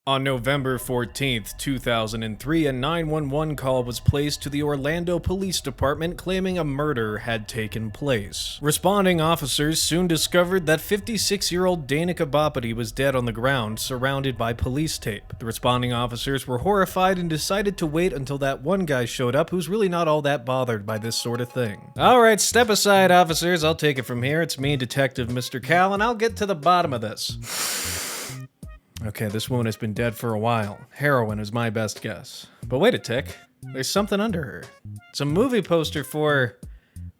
On November 14th, 2003, a 911 call was placed to the Orlando Police Department claiming a murder had taken place. Responding officers soon discovered that 56-year-old Danica Boppity was dead on the ground, surrounded by police tape. The responding officers were horrified and decided to wait until that one guy showed up who's really not all that bothered by this sort of thing. Alright, step aside, officers. I'll take it from here. It's me, Detective Mr. Cal, and I'll get to the bottom of this. Okay, this woman has been dead for a while. Heroin is my best guess. But wait a tick. There's something under her. It's a movie poster for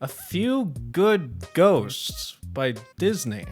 A Few Good Ghosts by Disney.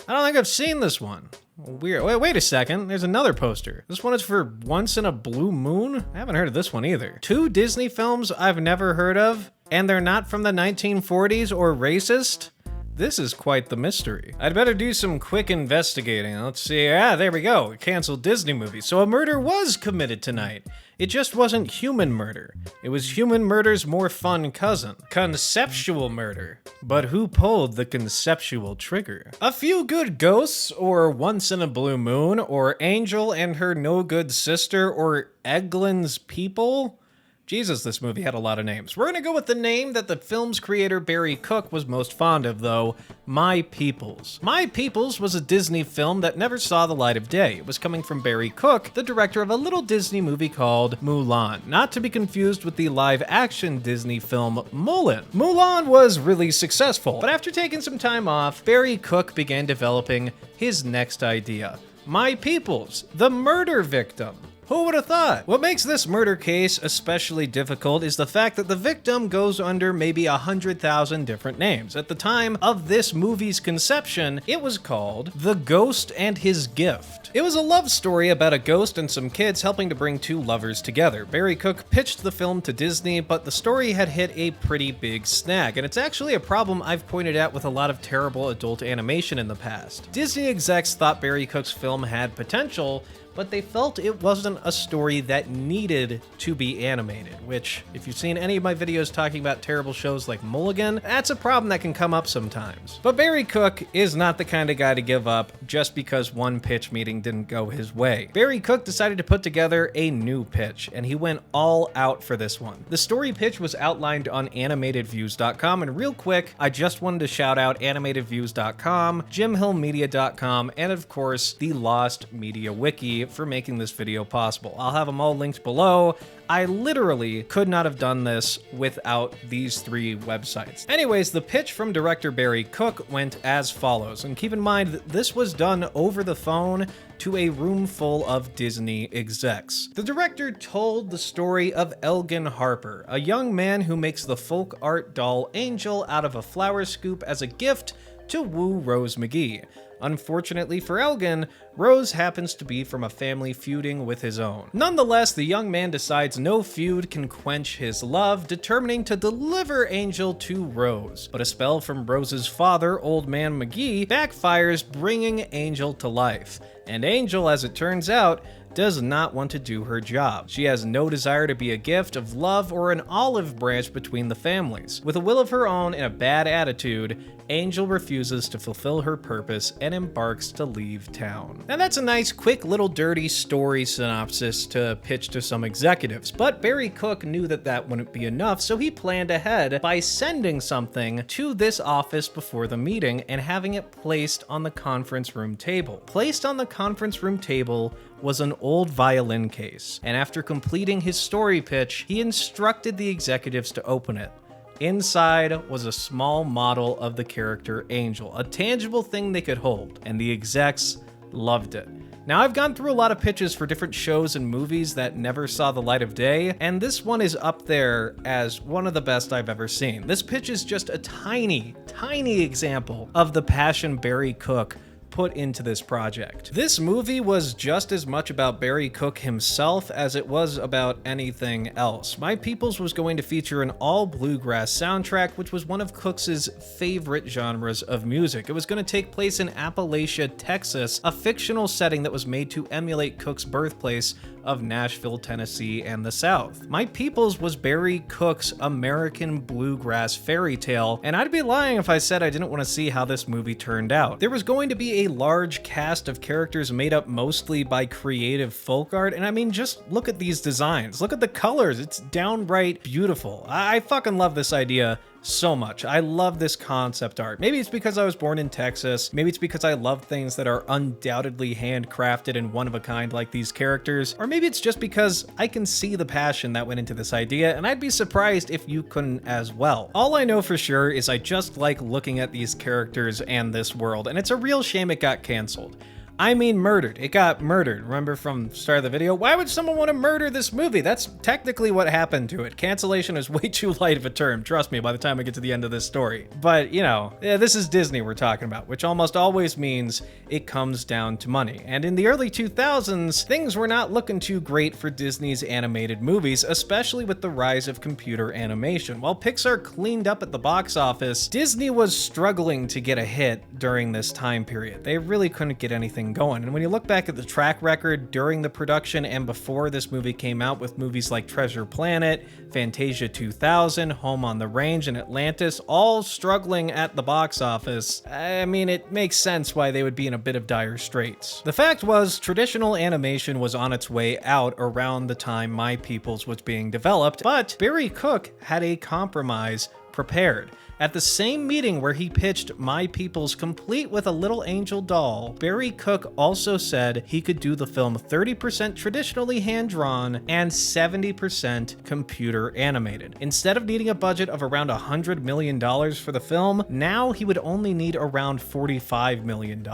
I don't think I've seen this one. Weird. Wait a second. There's another poster. This one is for Once in a Blue Moon? I haven't heard of this one either. Two Disney films I've never heard of, and they're not from the 1940s or racist? This is quite the mystery. I'd better do some quick investigating. Let's see. There we go. A canceled Disney movie. So a murder was committed tonight. It just wasn't human murder. It was human murder's more fun cousin. Conceptual murder. But who pulled the conceptual trigger? A Few Good Ghosts, or Once in a Blue Moon, or Angel and Her No Good Sister, or Eglin's People? Jesus, this movie had a lot of names. We're gonna go with the name that the film's creator Barry Cook was most fond of, though, My Peoples. My Peoples was a Disney film that never saw the light of day. It was coming from Barry Cook, the director of a little Disney movie called Mulan, not to be confused with the live-action Disney film Mulan. Mulan was really successful, but after taking some time off, Barry Cook began developing his next idea. My Peoples, the murder victim. Who would have thought? What makes this murder case especially difficult is the fact that the victim goes under maybe 100,000 different names. At the time of this movie's conception, it was called The Ghost and His Gift. It was a love story about a ghost and some kids helping to bring two lovers together. Barry Cook pitched the film to Disney, but the story had hit a pretty big snag, and it's actually a problem I've pointed out with a lot of terrible adult animation in the past. Disney execs thought Barry Cook's film had potential, but they felt it wasn't a story that needed to be animated, which, if you've seen any of my videos talking about terrible shows like Mulligan, that's a problem that can come up sometimes. But Barry Cook is not the kind of guy to give up just because one pitch meeting didn't go his way. Barry Cook decided to put together a new pitch, and he went all out for this one. The story pitch was outlined on animatedviews.com, and real quick, I just wanted to shout out animatedviews.com, jimhillmedia.com, and of course, the Lost Media Wiki for making this video possible. I'll have them all linked below. I literally could not have done this without these three websites. Anyways, the pitch from director Barry Cook went as follows, and keep in mind that this was done over the phone to a room full of Disney execs. The director told the story of Elgin Harper, a young man who makes the folk art doll Angel out of a flower scoop as a gift to woo Rose McGee. Unfortunately for Elgin, Rose happens to be from a family feuding with his own. Nonetheless, the young man decides no feud can quench his love, determining to deliver Angel to Rose. But a spell from Rose's father, Old Man McGee, backfires, bringing Angel to life. And Angel, as it turns out, does not want to do her job. She has no desire to be a gift of love or an olive branch between the families. With a will of her own and a bad attitude, Angel refuses to fulfill her purpose and embarks to leave town. Now that's a nice, quick, little dirty story synopsis to pitch to some executives, but Barry Cook knew that that wouldn't be enough, so he planned ahead by sending something to this office before the meeting and having it placed on the conference room table. Placed on the conference room table was an old violin case, and after completing his story pitch, he instructed the executives to open it. Inside was a small model of the character Angel, a tangible thing they could hold, and the execs loved it. Now, I've gone through a lot of pitches for different shows and movies that never saw the light of day, and this one is up there as one of the best I've ever seen. This pitch is just a tiny, tiny example of the passion Barry Cook put into this project. This movie was just as much about Barry Cook himself as it was about anything else. My Peoples was going to feature an all-bluegrass soundtrack, which was one of Cook's favorite genres of music. It was going to take place in Appalachia, Texas, a fictional setting that was made to emulate Cook's birthplace of Nashville, Tennessee, and the South. My Peoples was Barry Cook's American bluegrass fairy tale, and I'd be lying if I said I didn't want to see how this movie turned out. There was going to be be a large cast of characters made up mostly by creative folk art, and I mean, just look at these designs. Look at the colors. It's downright beautiful. I fucking love this idea so much. I love this concept art. Maybe it's because I was born in Texas. Maybe it's because I love things that are undoubtedly handcrafted and one of a kind like these characters. Or maybe it's just because I can see the passion that went into this idea, and I'd be surprised if you couldn't as well. All I know for sure is I just like looking at these characters and this world, and it's a real shame it got canceled. I mean murdered. It got murdered. Remember from the start of the video? Why would someone want to murder this movie? That's technically what happened to it. Cancellation is way too light of a term, trust me, by the time I get to the end of this story. But, you know, this is Disney we're talking about, which almost always means it comes down to money. And in the early 2000s, things were not looking too great for Disney's animated movies, especially with the rise of computer animation. While Pixar cleaned up at the box office, Disney was struggling to get a hit during this time period. They really couldn't get anything going. And when you look back at the track record during the production and before this movie came out, with movies like Treasure Planet, Fantasia 2000, Home on the Range, and Atlantis all struggling at the box office, I mean, it makes sense why they would be in a bit of dire straits. The fact was, traditional animation was on its way out around the time My Peoples was being developed, but Barry Cook had a compromise prepared. At the same meeting where he pitched My Peoples complete with a little angel doll, Barry Cook also said he could do the film 30% traditionally hand-drawn and 70% computer animated. Instead of needing a budget of around $100 million for the film, now he would only need around $45 million.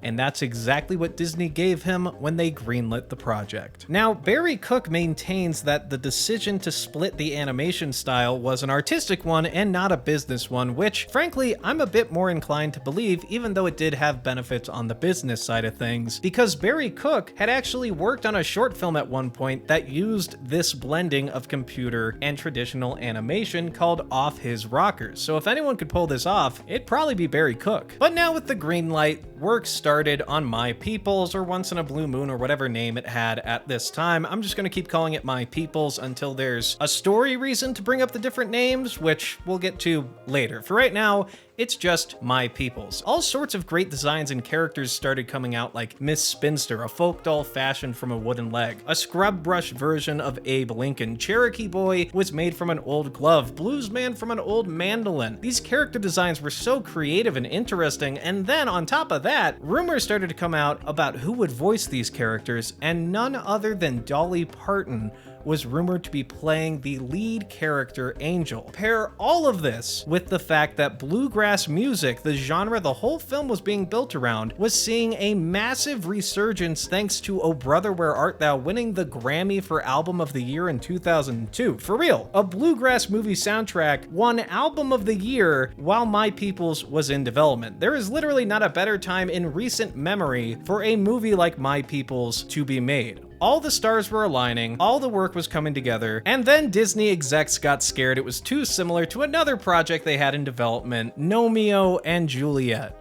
And that's exactly what Disney gave him when they greenlit the project. Now, Barry Cook maintains that the decision to split the animation style was an artistic one and not a business one, which frankly I'm a bit more inclined to believe, even though it did have benefits on the business side of things, because Barry Cook had actually worked on a short film at one point that used this blending of computer and traditional animation called Off His Rockers. So if anyone could pull this off, it'd probably be Barry Cook. But now with the green light, work started on My Peoples, or Once in a Blue Moon, or whatever name it had at this time. I'm just gonna keep calling it My Peoples until there's a story reason to bring up the different names, which we'll get to later. For right now, it's just My Peoples. All sorts of great designs and characters started coming out, like Miss Spinster, a folk doll fashioned from a wooden leg, a scrub brush version of Abe Lincoln, Cherokee Boy was made from an old glove, Blues Man from an old mandolin. These character designs were so creative and interesting, and then on top of that, rumors started to come out about who would voice these characters, and none other than Dolly Parton was rumored to be playing the lead character Angel. Pair all of this with the fact that bluegrass music, the genre the whole film was being built around, was seeing a massive resurgence thanks to Oh Brother Where Art Thou winning the Grammy for Album of the Year in 2002. For real, a bluegrass movie soundtrack won Album of the Year while My Peoples was in development. There is literally not a better time in recent memory for a movie like My Peoples to be made. All the stars were aligning, all the work was coming together, and then Disney execs got scared it was too similar to another project they had in development, Romeo and Juliet.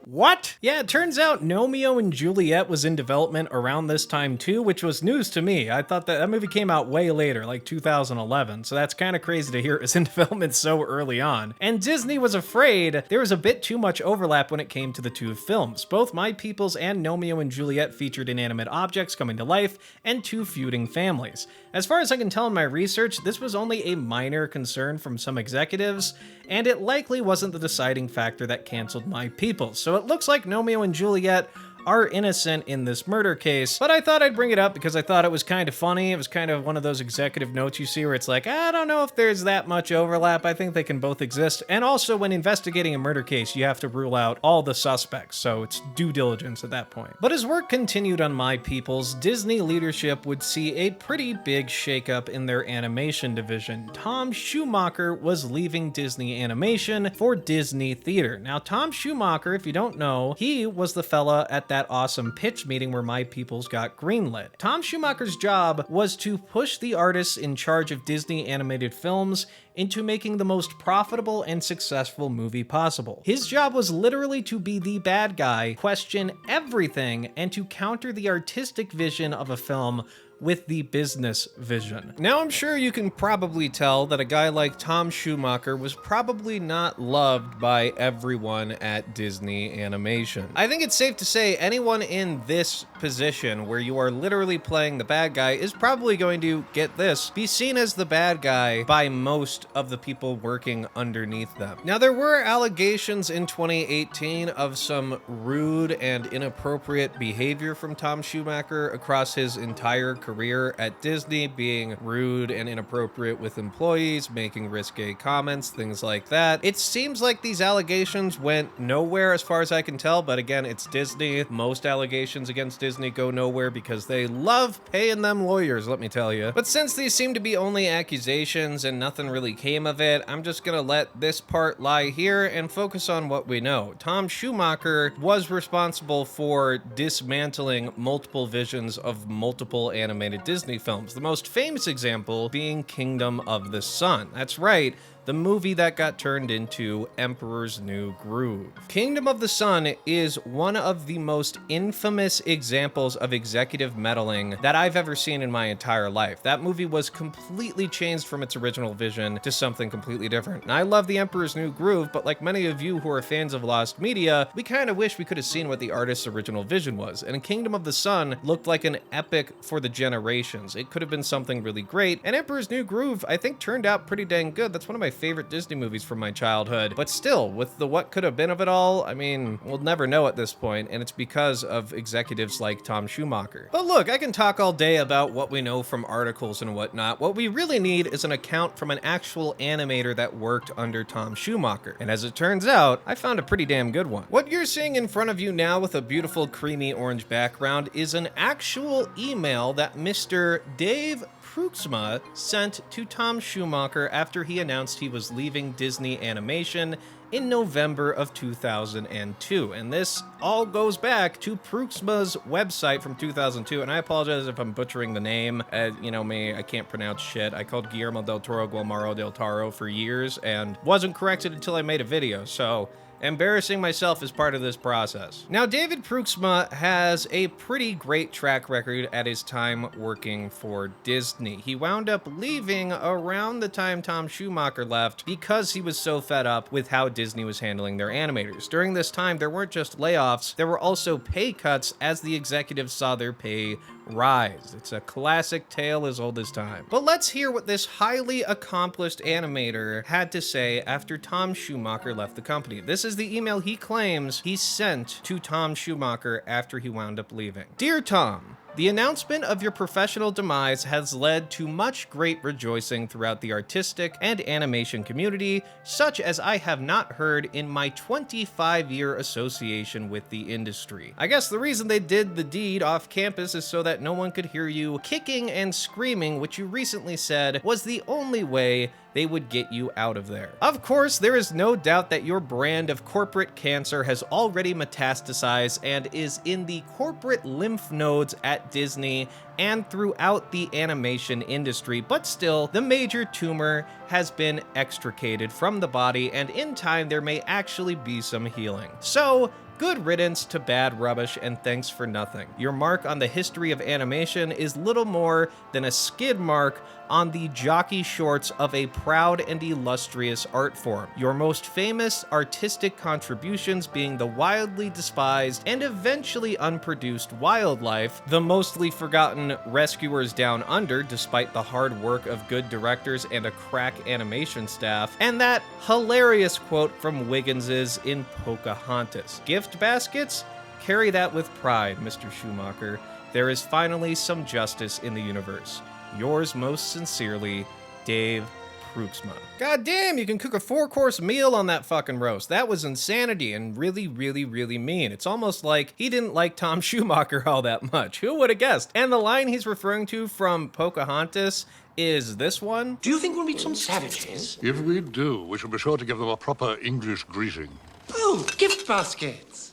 What? Yeah, it turns out Romeo and Juliet was in development around this time too, which was news to me. I thought that movie came out way later, like 2011, so that's kind of crazy to hear it was in development so early on. And Disney was afraid there was a bit too much overlap when it came to the two films. Both My Peoples and Romeo and Juliet featured inanimate objects coming to life and two feuding families. As far as I can tell in my research, this was only a minor concern from some executives, and it likely wasn't the deciding factor that canceled My Peoples. So it looks like Romeo and Juliet are innocent in this murder case, but I thought I'd bring it up because I thought it was kind of funny. It was kind of one of those executive notes you see where it's like, I don't know if there's that much overlap. I think they can both exist. And also, when investigating a murder case, you have to rule out all the suspects, so it's due diligence at that point. But as work continued on My Peoples, Disney leadership would see a pretty big shakeup in their animation division. Tom Schumacher was leaving Disney Animation for Disney Theater. Now, Tom Schumacher, if you don't know, he was the fella at that awesome pitch meeting where My Peoples got greenlit. Tom Schumacher's job was to push the artists in charge of Disney animated films into making the most profitable and successful movie possible. His job was literally to be the bad guy, question everything, and to counter the artistic vision of a film with the business vision. Now, I'm sure you can probably tell that a guy like Tom Schumacher was probably not loved by everyone at Disney Animation. I think it's safe to say anyone in this position where you are literally playing the bad guy is probably going to, get this, be seen as the bad guy by most of the people working underneath them. Now, there were allegations in 2018 of some rude and inappropriate behavior from Tom Schumacher across his entire career at Disney, being rude and inappropriate with employees, making risque comments, things like that. It seems like these allegations went nowhere as far as I can tell, but again, it's Disney. Most allegations against Disney go nowhere because they love paying them lawyers, let me tell you. But since these seem to be only accusations and nothing really came of it, I'm just gonna let this part lie here and focus on what we know. Tom Schumacher was responsible for dismantling multiple visions of multiple animated Disney films. The most famous example being Kingdom of the Sun. That's right, the movie that got turned into Emperor's New Groove. Kingdom of the Sun is one of the most infamous examples of executive meddling that I've ever seen in my entire life. That movie was completely changed from its original vision to something completely different. And I love The Emperor's New Groove, but like many of you who are fans of lost media, we kind of wish we could have seen what the artist's original vision was. And Kingdom of the Sun looked like an epic for the generations. It could have been something really great. And Emperor's New Groove, I think, turned out pretty dang good. That's one of my favorite Disney movies from my childhood. But still, with the what could have been of it all, I mean, we'll never know at this point, and it's because of executives like Tom Schumacher. But look, I can talk all day about what we know from articles and whatnot. What we really need is an account from an actual animator that worked under Tom Schumacher. And as it turns out, I found a pretty damn good one. What you're seeing in front of you now with a beautiful creamy orange background is an actual email that Mr. Dave Pruxma sent to Tom Schumacher after he announced he was leaving Disney Animation in November of 2002. And this all goes back to Pruxma's website from 2002. And I apologize if I'm butchering the name. You know me, I can't pronounce shit. I called Guillermo del Toro Guillermo del Toro for years and wasn't corrected until I made a video. So embarrassing myself as part of this process. Now, David Pruxma has a pretty great track record at his time working for Disney. He wound up leaving around the time Tom Schumacher left because he was so fed up with how Disney was handling their animators. During this time, there weren't just layoffs, there were also pay cuts as the executives saw their pay rise. It's a classic tale as old as time. But let's hear what this highly accomplished animator had to say after Tom Schumacher left the company. This is the email he claims he sent to Tom Schumacher after he wound up leaving. Dear Tom, the announcement of your professional demise has led to much great rejoicing throughout the artistic and animation community, such as I have not heard in my 25-year association with the industry. I guess the reason they did the deed off campus is so that no one could hear you kicking and screaming, which you recently said was the only way they would get you out of there. Of course, there is no doubt that your brand of corporate cancer has already metastasized and is in the corporate lymph nodes at Disney and throughout the animation industry, but still, the major tumor has been extricated from the body, and in time, there may actually be some healing. So, good riddance to bad rubbish and thanks for nothing. Your mark on the history of animation is little more than a skid mark on the jockey shorts of a proud and illustrious art form. Your most famous artistic contributions being the wildly despised and eventually unproduced Wildlife, the mostly forgotten Rescuers Down Under despite the hard work of good directors and a crack animation staff, and that hilarious quote from Wiggins's in Pocahontas. Gift baskets? Carry that with pride, Mr. Schumacher. There is finally some justice in the universe. Yours most sincerely, Dave Pruxma. God damn, you can cook a 4-course meal on that fucking roast. That was insanity and really, really, really mean. It's almost like he didn't like Tom Schumacher all that much. Who would have guessed? And the line he's referring to from Pocahontas is this one. Do you think we'll meet some savages? If we do, we shall be sure to give them a proper English greeting. Oh, gift baskets.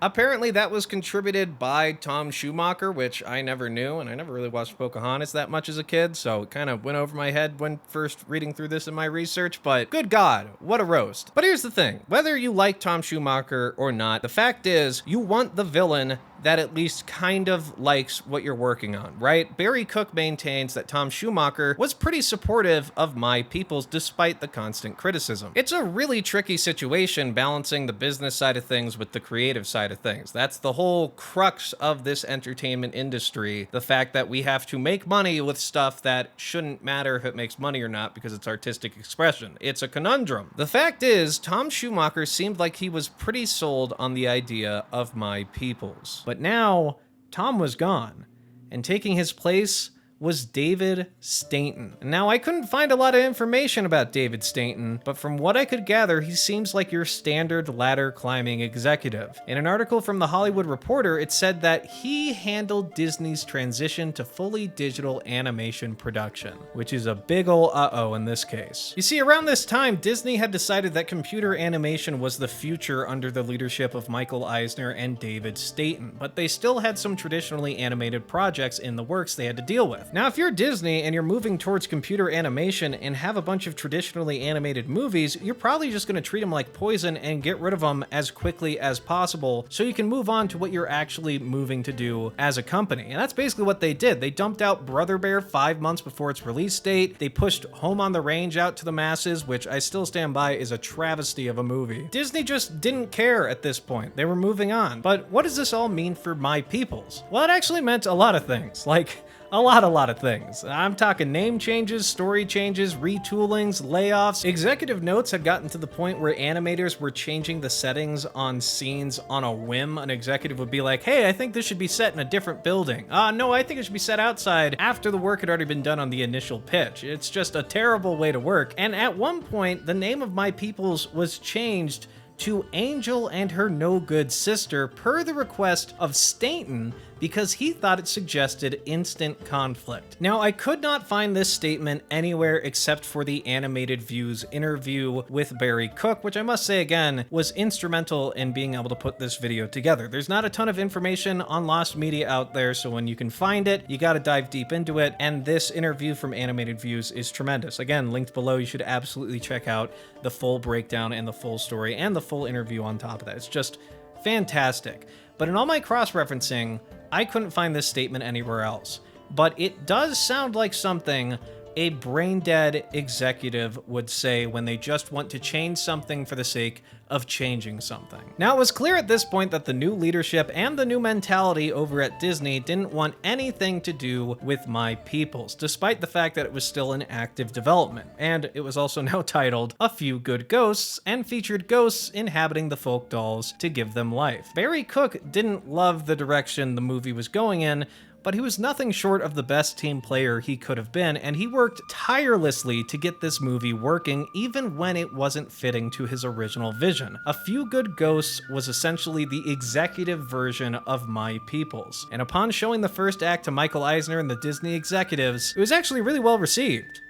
Apparently that was contributed by Tom Schumacher, which I never knew, and I never really watched Pocahontas that much as a kid, so it kind of went over my head when first reading through this in my research, but good God, what a roast. But here's the thing, whether you like Tom Schumacher or not, the fact is, you want the villain that at least kind of likes what you're working on, right? Barry Cook maintains that Tom Schumacher was pretty supportive of My Peoples despite the constant criticism. It's a really tricky situation balancing the business side of things with the creative side of things. That's the whole crux of this entertainment industry, the fact that we have to make money with stuff that shouldn't matter if it makes money or not because it's artistic expression. It's a conundrum. The fact is, Tom Schumacher seemed like he was pretty sold on the idea of My Peoples. But now, Tom was gone, and taking his place was David Stainton. Now, I couldn't find a lot of information about David Stainton, but from what I could gather, he seems like your standard ladder climbing executive. In an article from The Hollywood Reporter, it said that he handled Disney's transition to fully digital animation production, which is a big ol' uh-oh in this case. You see, around this time, Disney had decided that computer animation was the future under the leadership of Michael Eisner and David Stainton, but they still had some traditionally animated projects in the works they had to deal with. Now, if you're Disney and you're moving towards computer animation and have a bunch of traditionally animated movies, you're probably just going to treat them like poison and get rid of them as quickly as possible so you can move on to what you're actually moving to do as a company. And that's basically what they did. They dumped out Brother Bear 5 months before its release date. They pushed Home on the Range out to the masses, which I still stand by is a travesty of a movie. Disney just didn't care at this point. They were moving on. But what does this all mean for My Peoples? Well, it actually meant a lot of things. Like, a lot of things. I'm talking name changes, story changes, retoolings, layoffs. Executive notes had gotten to the point where animators were changing the settings on scenes on a whim. An executive would be like, hey, I think this should be set in a different building. No, I think it should be set outside after the work had already been done on the initial pitch. It's just a terrible way to work. And at one point, the name of My Peoples was changed to Angel and Her No Good Sister per the request of Stainton because he thought it suggested instant conflict. Now, I could not find this statement anywhere except for the Animated Views interview with Barry Cook, which I must say again was instrumental in being able to put this video together. There's not a ton of information on Lost Media out there, so when you can find it, you gotta dive deep into it, and this interview from Animated Views is tremendous. Again, linked below, you should absolutely check out the full breakdown and the full story and the full interview on top of that. It's just fantastic. But in all my cross-referencing, I couldn't find this statement anywhere else. But it does sound like something a brain-dead executive would say when they just want to change something for the sake of changing something. Now, it was clear at this point that the new leadership and the new mentality over at Disney didn't want anything to do with My Peoples, despite the fact that it was still in active development. And it was also now titled A Few Good Ghosts and featured ghosts inhabiting the folk dolls to give them life. Barry Cook didn't love the direction the movie was going in, but he was nothing short of the best team player he could have been, and he worked tirelessly to get this movie working even when it wasn't fitting to his original vision. A Few Good Ghosts was essentially the executive version of My Peoples, and upon showing the first act to Michael Eisner and the Disney executives, it was actually really well received.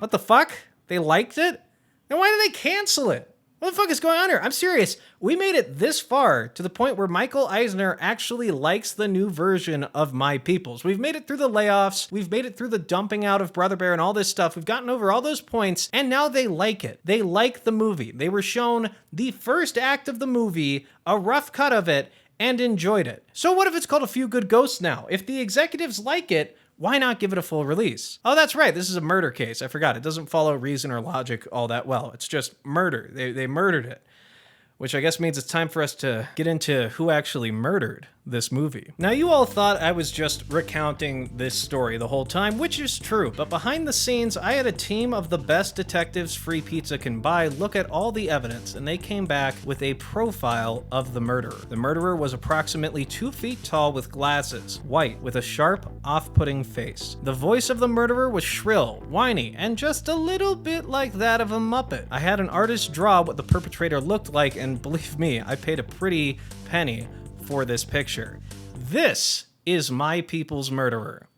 What the fuck? They liked it? Then why did they cancel it? What the fuck is going on here? I'm serious. We made it this far to the point where Michael Eisner actually likes the new version of My Peoples. We've made it through the layoffs. We've made it through the dumping out of Brother Bear and all this stuff. We've gotten over all those points, and now they like it. They like the movie. They were shown the first act of the movie, a rough cut of it, and enjoyed it. So what if it's called A Few Good Ghosts now? If the executives like it, why not give it a full release? Oh, that's right. This is a murder case. I forgot. It doesn't follow reason or logic all that well. It's just murder. They murdered it, which I guess means it's time for us to get into who actually murdered this movie. Now, you all thought I was just recounting this story the whole time, which is true, but behind the scenes, I had a team of the best detectives free pizza can buy look at all the evidence, and they came back with a profile of the murderer. The murderer was approximately 2 feet tall with glasses, white, with a sharp, off-putting face. The voice of the murderer was shrill, whiny, and just a little bit like that of a Muppet. I had an artist draw what the perpetrator looked like, and believe me, I paid a pretty penny for this picture. This is My Peoples' murderer.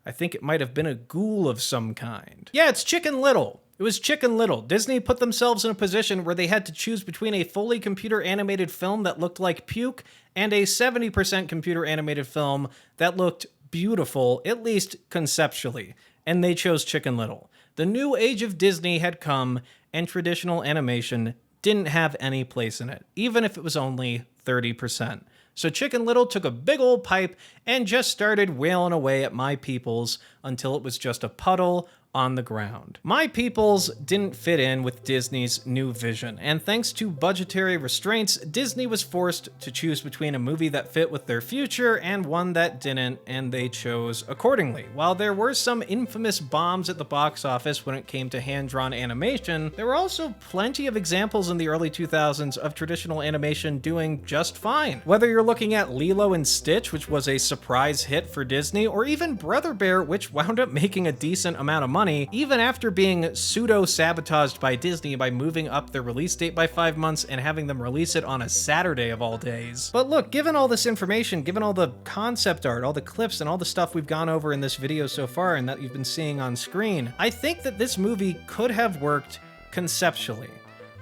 I think it might have been a ghoul of some kind. Yeah, it's Chicken Little. It was Chicken Little. Disney put themselves in a position where they had to choose between a fully computer animated film that looked like puke and a 70% computer animated film that looked beautiful, at least conceptually, and they chose Chicken Little. The new age of Disney had come, and traditional animation didn't have any place in it, even if it was only 30%. So Chicken Little took a big old pipe and just started wailing away at My Peoples until it was just a puddle on the ground. My Peoples didn't fit in with Disney's new vision, and thanks to budgetary restraints, Disney was forced to choose between a movie that fit with their future and one that didn't, and they chose accordingly. While there were some infamous bombs at the box office when it came to hand-drawn animation, there were also plenty of examples in the early 2000s of traditional animation doing just fine. Whether you're looking at Lilo and Stitch, which was a surprise hit for Disney, or even Brother Bear, which wound up making a decent amount of money, even after being pseudo-sabotaged by Disney by moving up their release date by 5 months and having them release it on a Saturday of all days. But look, given all this information, given all the concept art, all the clips, and all the stuff we've gone over in this video so far and that you've been seeing on screen, I think that this movie could have worked conceptually.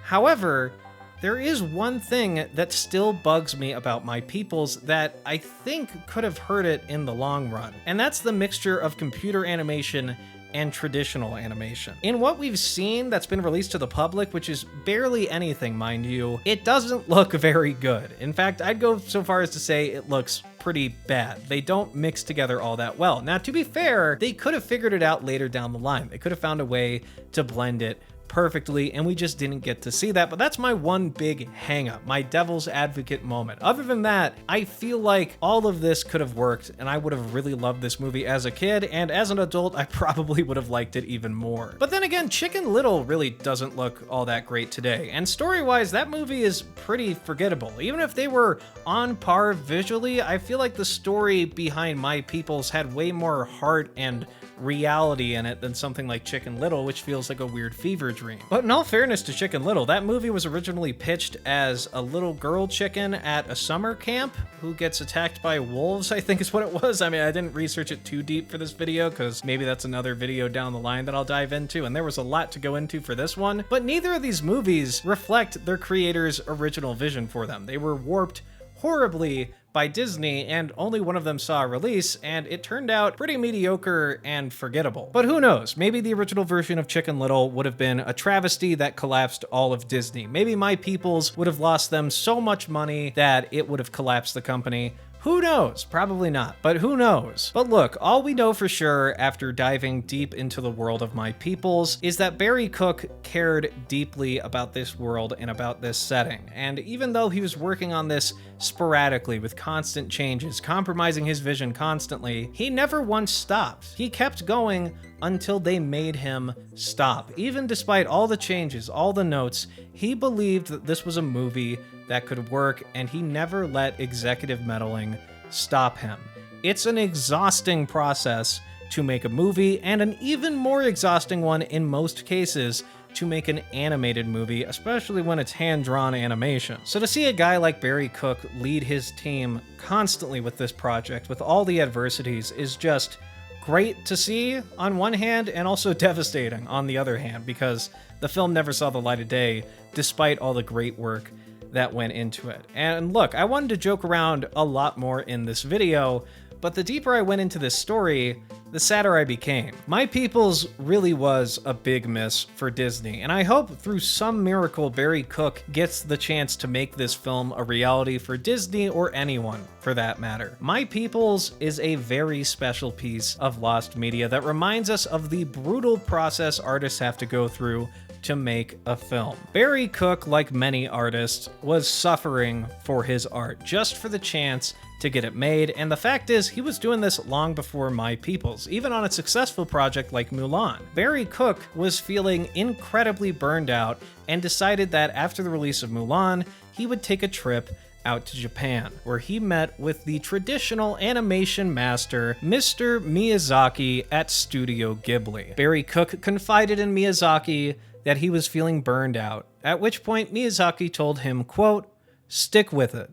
However, there is one thing that still bugs me about My Peoples that I think could have hurt it in the long run, and that's the mixture of computer animation and traditional animation. In what we've seen that's been released to the public, which is barely anything, mind you, it doesn't look very good. In fact, I'd go so far as to say it looks pretty bad. They don't mix together all that well. Now, to be fair, they could have figured it out later down the line. They could have found a way to blend it perfectly, and we just didn't get to see that. But that's my one big hang-up, my devil's advocate moment. Other than that, I feel like all of this could have worked, and I would have really loved this movie as a kid, and as an adult, I probably would have liked it even more. But then again, Chicken Little really doesn't look all that great today, and story-wise, that movie is pretty forgettable. Even if they were on par visually, I feel like the story behind My Peoples had way more heart and reality in it than something like Chicken Little, which feels like a weird fever dream. But in all fairness to Chicken Little, that movie was originally pitched as a little girl chicken at a summer camp who gets attacked by wolves, I think is what it was. I mean, I didn't research it too deep for this video because maybe that's another video down the line that I'll dive into, and there was a lot to go into for this one. But neither of these movies reflect their creators' original vision for them. They were warped horribly by Disney, and only one of them saw a release, and it turned out pretty mediocre and forgettable. But who knows? Maybe the original version of Chicken Little would have been a travesty that collapsed all of Disney. Maybe My Peoples would have lost them so much money that it would have collapsed the company. Who knows? Probably not, but who knows? But look, all we know for sure after diving deep into the world of My Peoples is that Barry Cook cared deeply about this world and about this setting. And even though he was working on this sporadically with constant changes, compromising his vision constantly, he never once stopped. He kept going until they made him stop. Even despite all the changes, all the notes, he believed that this was a movie that could work, and he never let executive meddling stop him. It's an exhausting process to make a movie, and an even more exhausting one in most cases to make an animated movie, especially when it's hand-drawn animation. So to see a guy like Barry Cook lead his team constantly with this project, with all the adversities, is just great to see on one hand, and also devastating on the other hand, because the film never saw the light of day, despite all the great work that went into it. And look, I wanted to joke around a lot more in this video, but the deeper I went into this story, the sadder I became. My Peoples really was a big miss for Disney, and I hope through some miracle Barry Cook gets the chance to make this film a reality for Disney, or anyone for that matter. My Peoples is a very special piece of lost media that reminds us of the brutal process artists have to go through to make a film. Barry Cook, like many artists, was suffering for his art just for the chance to get it made, and the fact is, he was doing this long before My Peoples, even on a successful project like Mulan. Barry Cook was feeling incredibly burned out and decided that after the release of Mulan, he would take a trip out to Japan, where he met with the traditional animation master, Mr. Miyazaki at Studio Ghibli. Barry Cook confided in Miyazaki that he was feeling burned out, at which point Miyazaki told him, quote, "Stick with it.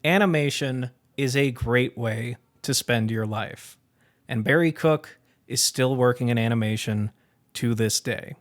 Animation is a great way to spend your life." And Barry Cook is still working in animation to this day.